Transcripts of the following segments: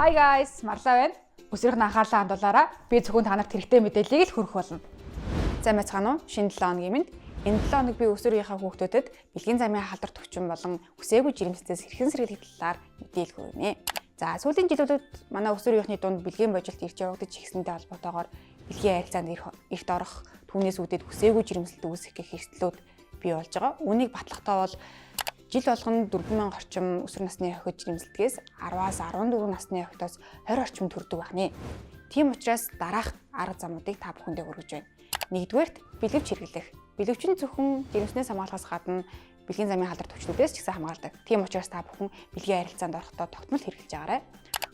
Hi guys, Марлаа байна. Өсвөрийн анхаарлаа хандуулаарай. Би зөвхөн та нарт хэрэгтэй мэдээллийг л хүргэх болно. За мэцгаано, шинэ 7 хоногийн минь. Энэ 7 хоног би өсвөрийнхаа хүүхдүүдэд бэлгийн замын халдвар төвчин болон үсээгүй жирэмстээс хэрхэн сэргийлэх талаар мэдээлэл хүргэнэ. За сүүлийн жилүүдэд манай өсвөрийнхний дунд бэлгийн божилт ирж явагдаж ихсэнтэй холбоотойгоор бэлгийн харилцаанд эрт орох, түүнээс үүдээд үсээгүй жирэмсэлт үүсэх гэх эрсдлүүд бий болж байгаа. Үүнийг батлахдаа бол жил болгоно 4000 орчим өсвөр насны охид жирэмсэлтгээс 10-аас 14 насны охидоос 20 орчим төрдөг байна. Тийм учраас дараах арга замуудыг та бүхэндээ хүргэж байна. Нэгдүгээрт бэлгэвч хэрэглэх. Бэлгэвч нь зөвхөн жирэмснээс хамгаалахаас гадна бэлгийн замын халдвар төвчнүүдээс ч гэсэн хамгаалдаг. Тийм учраас та бүхэн бэлгийн харилцаанд орохдоо тогтмол хэрэглэж байгаарай.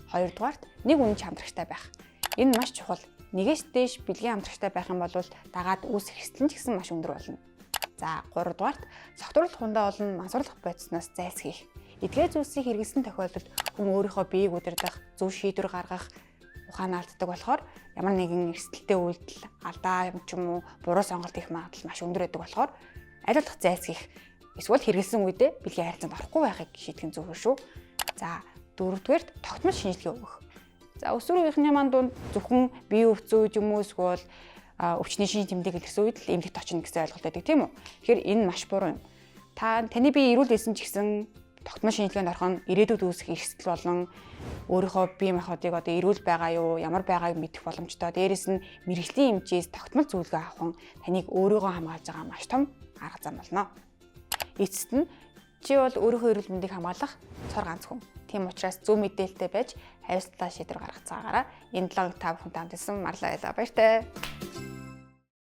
Хоёрдугаарт нэг үнэн хамтрагчтай байх. Энэ маш чухал. Нэгээс дээш бэлгийн хамтрагчтай байх юм бол дагаад үүсэх эрсдэл нь ч гэсэн маш өндөр болно. За 3 дугаарт согтууруулах хундаа болон мансуурлах бодисноос зайлсхийх. Эдгээр зүйлсийг хэрэглэсэн тохиолдолд хүн өөрийнхөө биеийг удирдах, зөв шийдвэр гаргах ухаанаа алддаг болохоор ямар нэгэн эрсдэлтэй үйлдэл, алдаа юм ч юм уу, буруу сонголт хийх магадлал маш өндөр байдаг болохоор аль болох зайлсхийх. Эсвэл хэрэглэсэн үедээ бэлгийн харилцаанд орохгүй байхыг шийдэх нь зөв шүү. За 4-дүгээрт тогтмол шинжилгээ өгөх. За өсвөрийнхний маань дунд зөвхөн бие өвцөө юм уу эсвэл өвчний шинж тэмдэг илэрсэн үед л эмнэлэгт очно гэсэн ойлголт байдаг тийм үү. Тэгэхээр энэ маш буруу юм. Таны бие эрүүл байсан ч гэсэн тогтмол шинжилгээнд орох нь ирээдүйд үүсэх эрсдэл болон өөрийнхөө бие махбодыг одоо эрүүл байгаа юу, ямар байгааг мэдэх боломжтой. Дээрээс нь мэрэгжлийн эмчээс тогтмол зөвлөгөө авах нь таныг өөрийгөө хамгаалж байгаа маш том арга зам болно. Эцэст нь чи бол өөрийнхөө эрүүл мэндийг хамгаалах цор ганц хүн. Тийм учраас зөв мэдээлэлтэй байж хариуцлага шийдвэр гаргацгаагаараа энэ 7 та бүхэнтэй хамт ирсэн Марлаа байлаа баяртай.